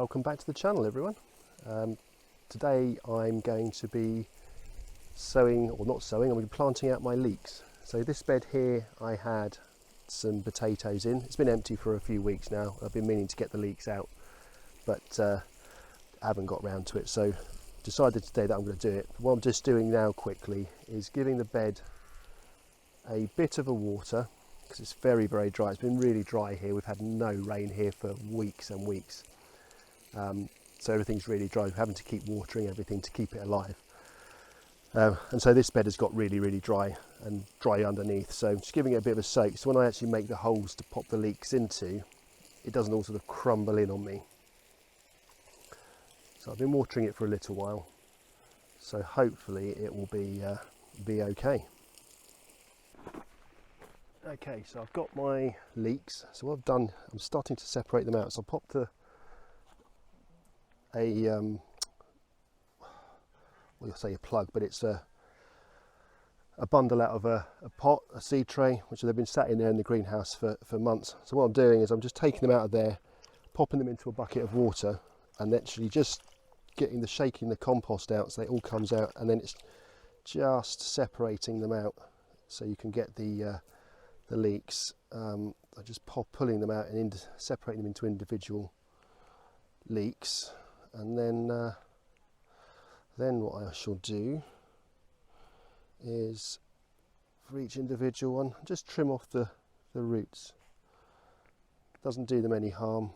Welcome back to the channel, everyone. Today I'm going to be I'm going to be planting out my leeks. So this bed here I had some potatoes in. It's been empty for a few weeks now. I've been meaning to get the leeks out, but I haven't got round to it, so decided today that I'm going to do it. What I'm just doing now quickly is giving the bed a bit of a water, because it's very dry. It's been really dry here. We've had no rain here for weeks and weeks, so everything's really dry. We're having to keep watering everything to keep it alive, and so this bed has got really dry and dry underneath, so I'm just giving it a bit of a soak, so when I actually make the holes to pop the leeks into, it doesn't all sort of crumble in on me. So I've been watering it for a little while, so hopefully it will be okay. Okay, so I've got my leeks. So what I've done, I'm starting to separate them out. So I popped a plug, but it's a bundle out of a pot, a seed tray, which they've been sat in there in the greenhouse for months. So what I'm doing is I'm just taking them out of there, popping them into a bucket of water, and actually just shaking the compost out so it all comes out, and then it's just separating them out so you can get the leeks. I just pulling them out and separating them into individual leeks, and then what I shall do is for each individual one just trim off the roots. Doesn't do them any harm.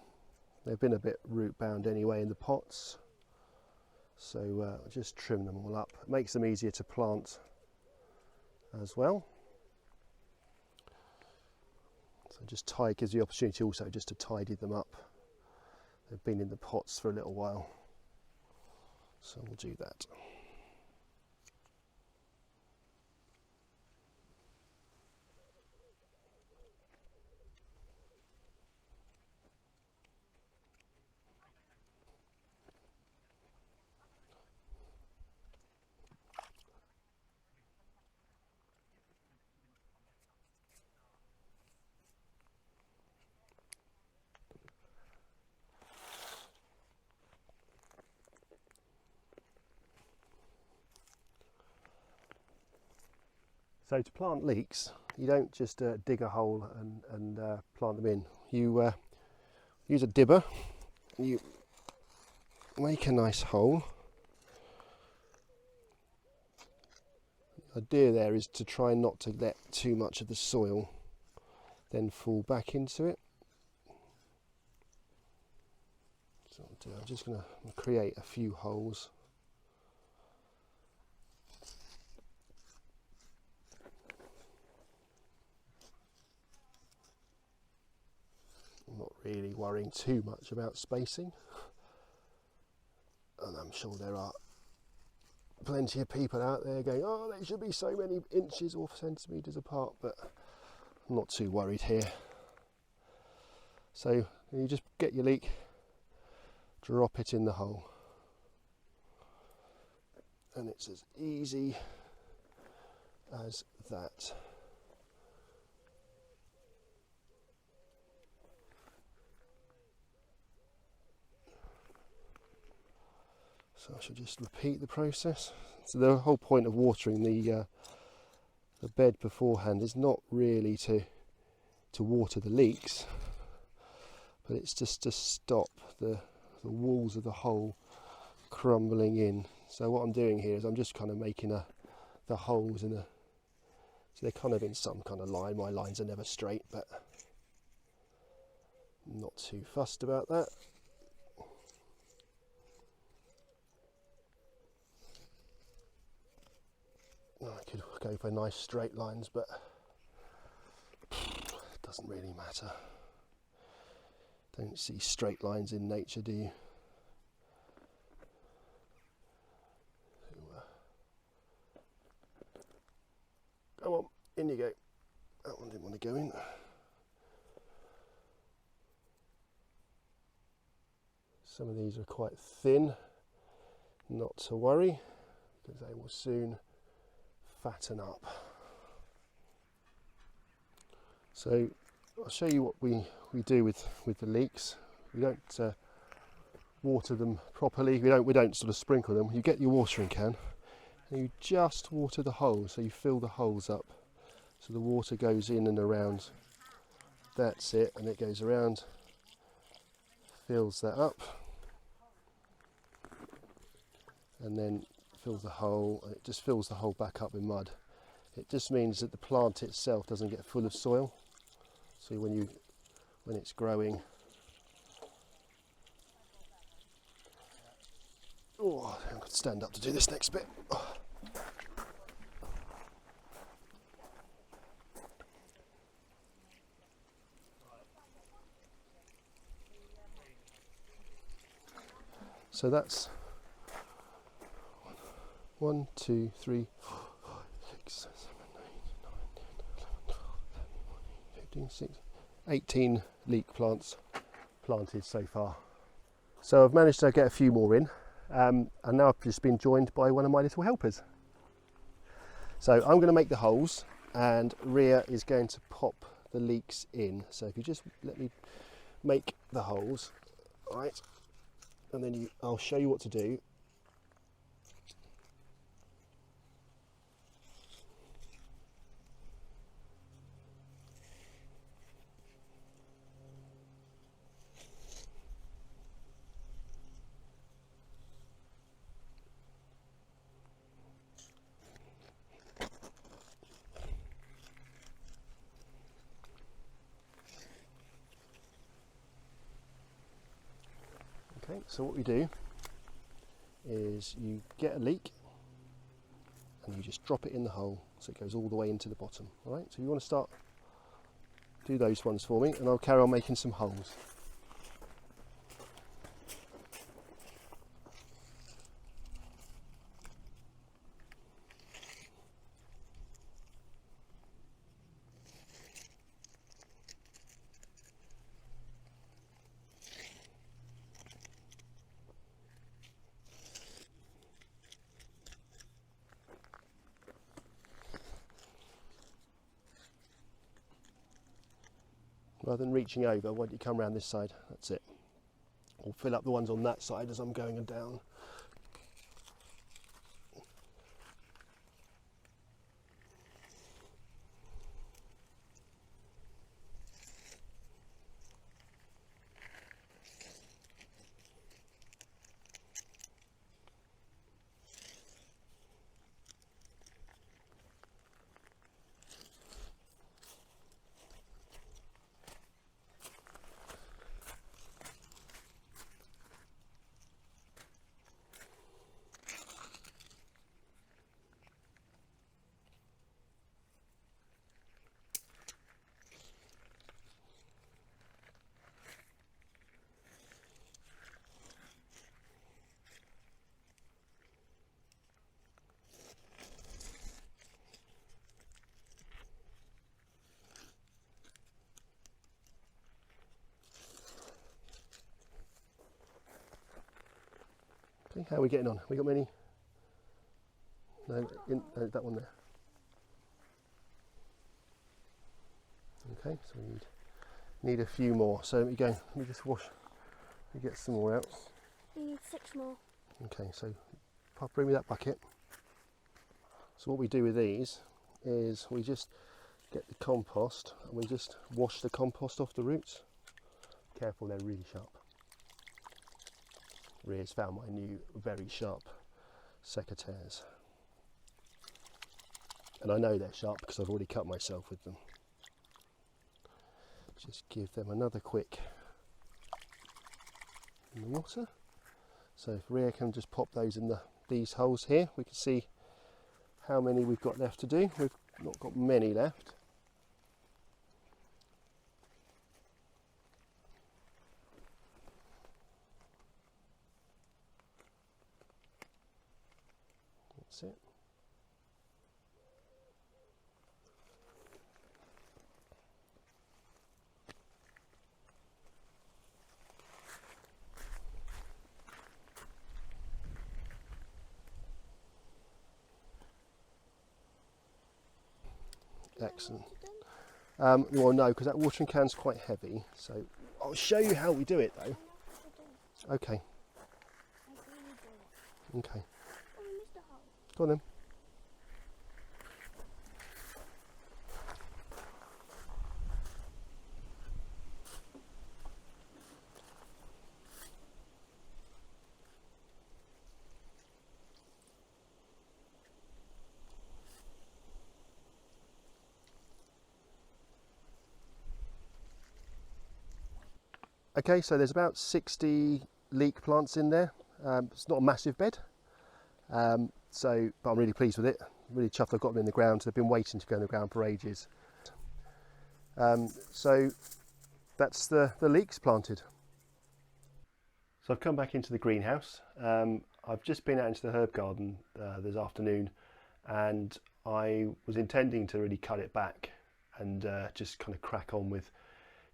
They've been a bit root bound anyway in the pots, so just trim them all up. It makes them easier to plant as well. So just gives you the opportunity also just to tidy them up. They've been in the pots for a little while, so we'll do that. So to plant leeks, you don't just dig a hole and plant them in. You use a dibber, you make a nice hole. The idea there is to try not to let too much of the soil then fall back into it. So I'm just going to create a few holes. I'm not really worrying too much about spacing, and I'm sure there are plenty of people out there going, oh, they should be so many inches or centimetres apart, but I'm not too worried here. So you just get your leek, drop it in the hole, and it's as easy as that. So I should just repeat the process. So the whole point of watering the bed beforehand is not really to water the leeks, but it's just to stop the walls of the hole crumbling in. So what I'm doing here is I'm just kind of making the holes so they're kind of in some kind of line. My lines are never straight, but I'm not too fussed about that. I could go for nice straight lines, but it doesn't really matter. Don't see straight lines in nature, do you? Come on, in you go. That one didn't want to go in. Some of these are quite thin, not to worry, because they will soon fatten up. So I'll show you what we do with the leeks. We don't water them properly. We don't sort of sprinkle them. You get your watering can and you just water the holes, so you fill the holes up so the water goes in and around. That's it, and it goes around, fills that up, and then fills the hole, and it just fills the hole back up with mud. It just means that the plant itself doesn't get full of soil, so when it's growing. Oh, I've got to stand up to do this next bit. Oh. So that's 1, 2, 3, 4, 5, 6, 7, 8, 9, 10, 11, 12, 13, 14, 15, 16, 18 leek plants planted so far. So I've managed to get a few more in, and now I've just been joined by one of my little helpers. So I'm going to make the holes, and Rhea is going to pop the leeks in. So if you just let me make the holes, all right, and then I'll show you what to do. Okay, so what we do is you get a leek and you just drop it in the hole so it goes all the way into the bottom. All right, so you want to start, do those ones for me, and I'll carry on making some holes. Rather than reaching over, why don't you come around this side? That's it. We'll fill up the ones on that side as I'm going down. Okay, how are we getting on? We got many? No, no, that one there. Okay, so we need a few more. So let me just wash, let me get some more out. We need 6 more. Okay, so bring me that bucket. So what we do with these is we just get the compost and we just wash the compost off the roots. Careful, they're really sharp. Rhea's found my new very sharp secateurs. And I know they're sharp because I've already cut myself with them. Just give them another quick in the water. So if Rhea can just pop those in these holes here, we can see how many we've got left to do. We've not got many left. That's it. Excellent. Well, no, because that watering can's quite heavy. So I'll show you how we do it though. Okay. Okay. Oh, I missed a hole. Go on then. Okay, so there's about 60 leek plants in there. It's not a massive bed, but I'm really pleased with it. Really chuffed I've got them in the ground. They've been waiting to go in the ground for ages. So that's the leeks planted. So I've come back into the greenhouse. I've just been out into the herb garden this afternoon, and I was intending to really cut it back and just kind of crack on with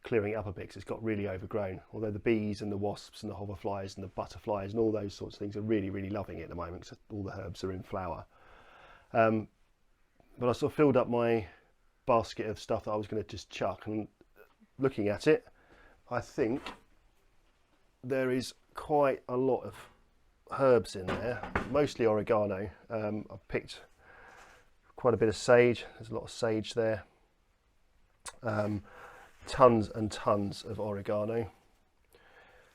clearing it up a bit because it's got really overgrown. Although the bees and the wasps and the hoverflies and the butterflies and all those sorts of things are really loving it at the moment because all the herbs are in flower. But I sort of filled up my basket of stuff that I was going to just chuck, and looking at it, I think there is quite a lot of herbs in there, mostly oregano. I've picked quite a bit of sage. There's a lot of sage there. Tons and tons of oregano.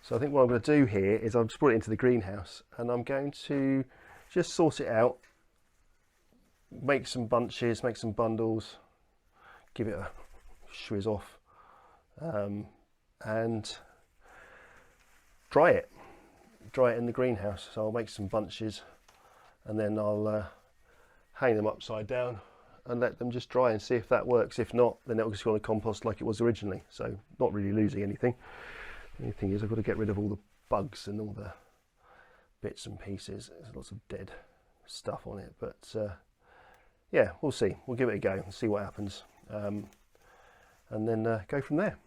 So I think what I'm going to do here is I've just brought it into the greenhouse and I'm going to just sort it out, make some bunches, make some bundles, give it a swizz off, and dry it in the greenhouse. So I'll make some bunches and then I'll hang them upside down and let them just dry and see if that works. If not, then it'll just go on the compost like it was originally. So not really losing anything. The only thing is I've got to get rid of all the bugs and all the bits and pieces. There's lots of dead stuff on it, but yeah, we'll see. We'll give it a go and see what happens, and then go from there.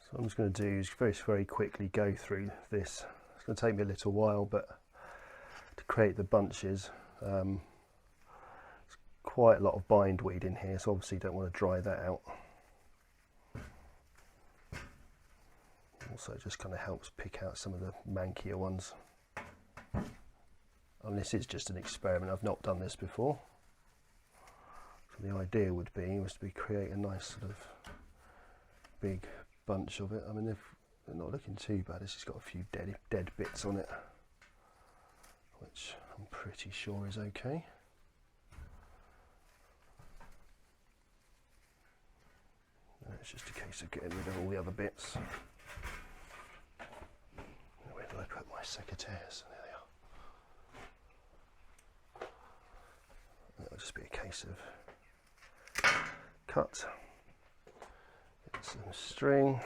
So I'm just going to do is very quickly go through this. It's going to take me a little while, but to create the bunches, there's quite a lot of bindweed in here, so obviously you don't want to dry that out. Also just kind of helps pick out some of the mankier ones. And this is just an experiment, I've not done this before. So the idea would be was to create a nice sort of big bunch of it. I mean, they're not looking too bad. It's just got a few dead bits on it, which I'm pretty sure is okay. And it's just a case of getting rid of all the other bits. Where did I put my secateurs? There they are. And it'll just be a case of cut, get some string.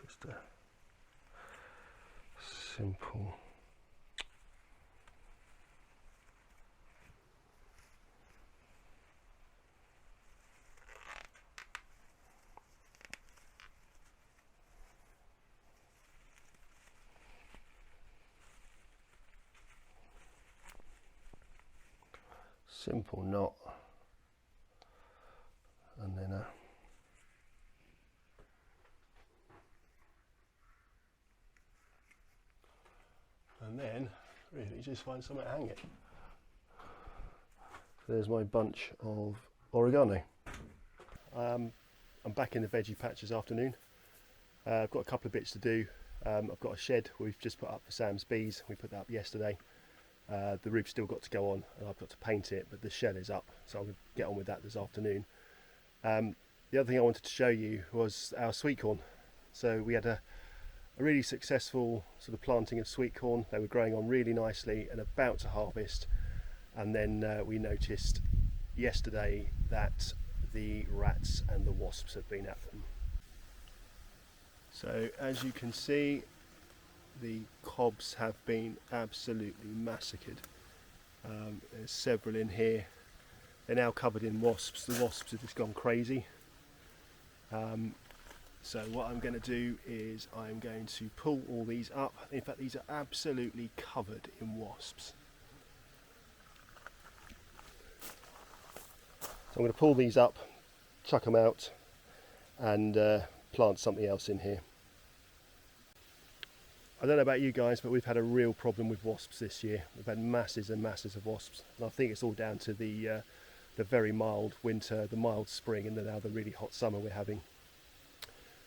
Just a simple knot, and then really just find somewhere to hang it. So there's my bunch of oregano. I'm back in the veggie patch this afternoon. I've got a couple of bits to do. I've got a shed we've just put up for Sam's bees. We put that up yesterday. The roof's still got to go on and I've got to paint it, but the shed is up, so I'm going to get on with that this afternoon. The other thing I wanted to show you was our sweetcorn. So we had a really successful sort of planting of sweetcorn. They were growing on really nicely and about to harvest, and then we noticed yesterday that the rats and the wasps have been at them. So as you can see, the cobs have been absolutely massacred. There's several in here. They're now covered in wasps. The wasps have just gone crazy. So what I'm going to do is I'm going to pull all these up. In fact, these are absolutely covered in wasps. I'm going to pull these up, chuck them out, and plant something else in here. I don't know about you guys, but we've had a real problem with wasps this year. We've had masses and masses of wasps, and I think it's all down to the very mild winter, the mild spring, and now the really hot summer we're having.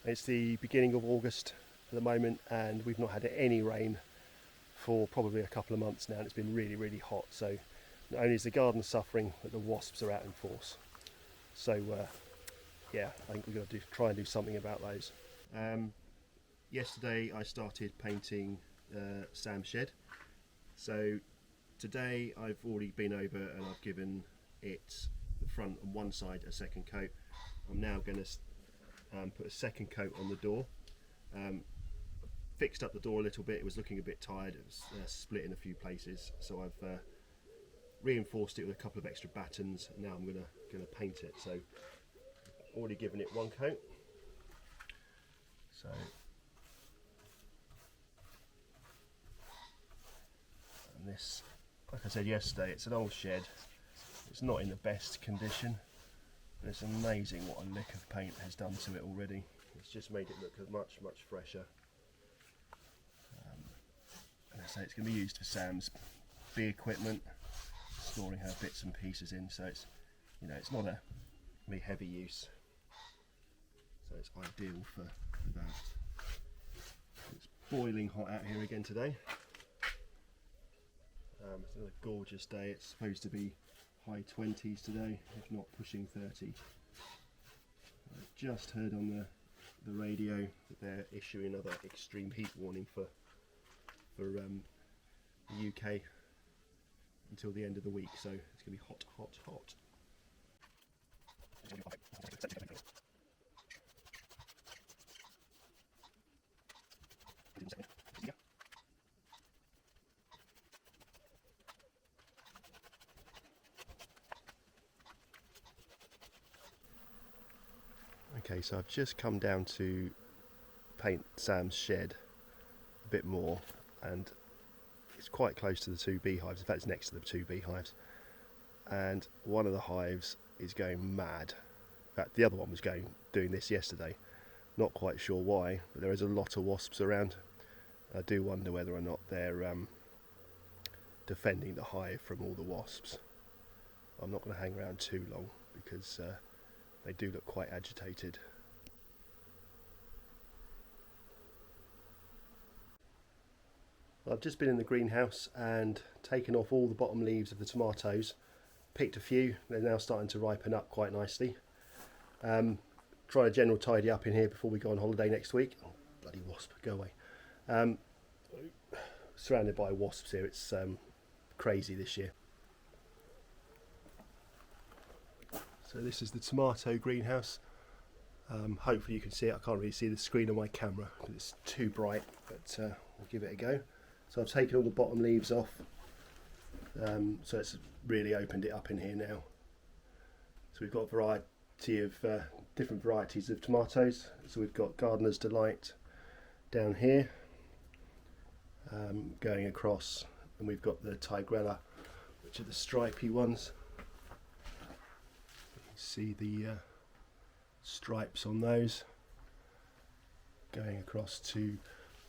It's the beginning of August at the moment, and we've not had any rain for probably a couple of months now, and it's been really, really hot. So not only is the garden suffering, but the wasps are out in force. So yeah, I think we've got to try and do something about those. Yesterday I started painting Sam's shed. So today I've already been over and I've given it, the front and one side, a second coat. I'm now going to put a second coat on the door. Fixed up the door a little bit. It was looking a bit tired. It was split in a few places, so I've reinforced it with a couple of extra battens. Now I'm going to paint it. So already given it one coat. So and this, like I said yesterday, it's an old shed. It's not in the best condition, but it's amazing what a lick of paint has done to it already. It's just made it look much, much fresher. And I say it's going to be used for Sam's bee equipment, storing her bits and pieces in. So it's, you know, it's not a really heavy use. So it's ideal for that. It's boiling hot out here again today. It's another gorgeous day. It's supposed to be high 20s today, if not pushing 30. I've just heard on the radio that they're issuing another extreme heat warning for the UK until the end of the week. So it's going to be hot, hot, hot. Okay, so I've just come down to paint Sam's shed a bit more, and it's quite close to the two beehives. In fact, it's next to the two beehives, and one of the hives is going mad. In fact, the other one was doing this yesterday. Not quite sure why, but there is a lot of wasps around. I do wonder whether or not they're defending the hive from all the wasps. I'm not going to hang around too long because they do look quite agitated. I've just been in the greenhouse and taken off all the bottom leaves of the tomatoes. Picked a few, they're now starting to ripen up quite nicely. Trying a general tidy up in here before we go on holiday next week. Oh, bloody wasp, go away. Surrounded by wasps here, it's crazy this year. So this is the tomato greenhouse. Hopefully you can see it. I can't really see the screen on my camera because it's too bright, but we'll give it a go. So I've taken all the bottom leaves off, so it's really opened it up in here now. So we've got a variety of different varieties of tomatoes. So we've got Gardener's Delight down here, going across, and we've got the Tigrella, which are the stripy ones. See the stripes on those, going across to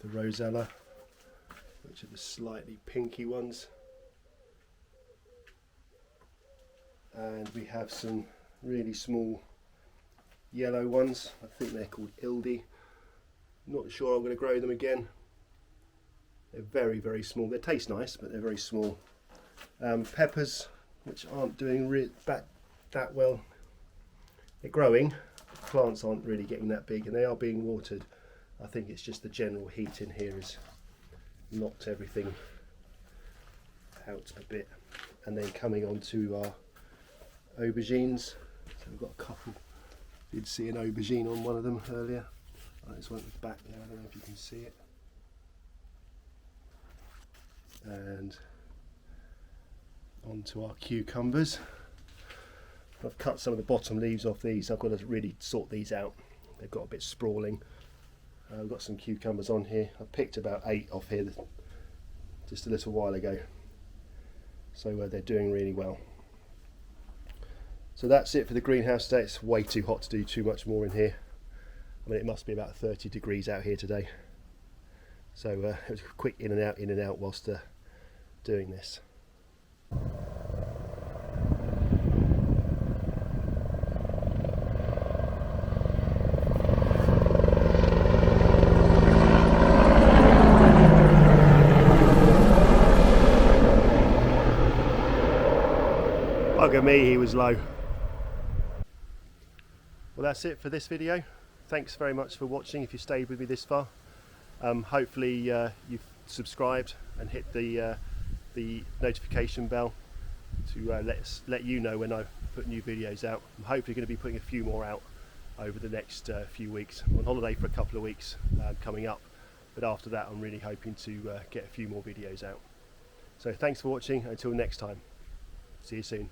the Rosella, which are the slightly pinky ones, and we have some really small yellow ones. I think they're called Ildi. Not sure I'm going to grow them again. They're very, very small. They taste nice, but they're very small. Peppers, which aren't doing that well. They're growing, plants aren't really getting that big, and they are being watered. I think it's just the general heat in here has knocked everything out a bit. And then coming on to our aubergines. So we've got a couple. Did see an aubergine on one of them earlier. This one at the back there, I don't know if you can see it. And on to our cucumbers. I've cut some of the bottom leaves off these. I've got to really sort these out. They've got a bit sprawling. I've got some cucumbers on here. I picked about 8 off here just a little while ago. So they're doing really well. So that's it for the greenhouse today. It's way too hot to do too much more in here. I mean, it must be about 30 degrees out here today. So it was a quick in and out whilst doing this. Bugger me, he was low. Well, that's it for this video. Thanks very much for watching if you stayed with me this far. Hopefully you've subscribed and hit the notification bell to let you know when I put new videos out. I'm hopefully going to be putting a few more out over the next few weeks. I'm on holiday for a couple of weeks coming up, but after that I'm really hoping to get a few more videos out. So thanks for watching. Until next time, see you soon.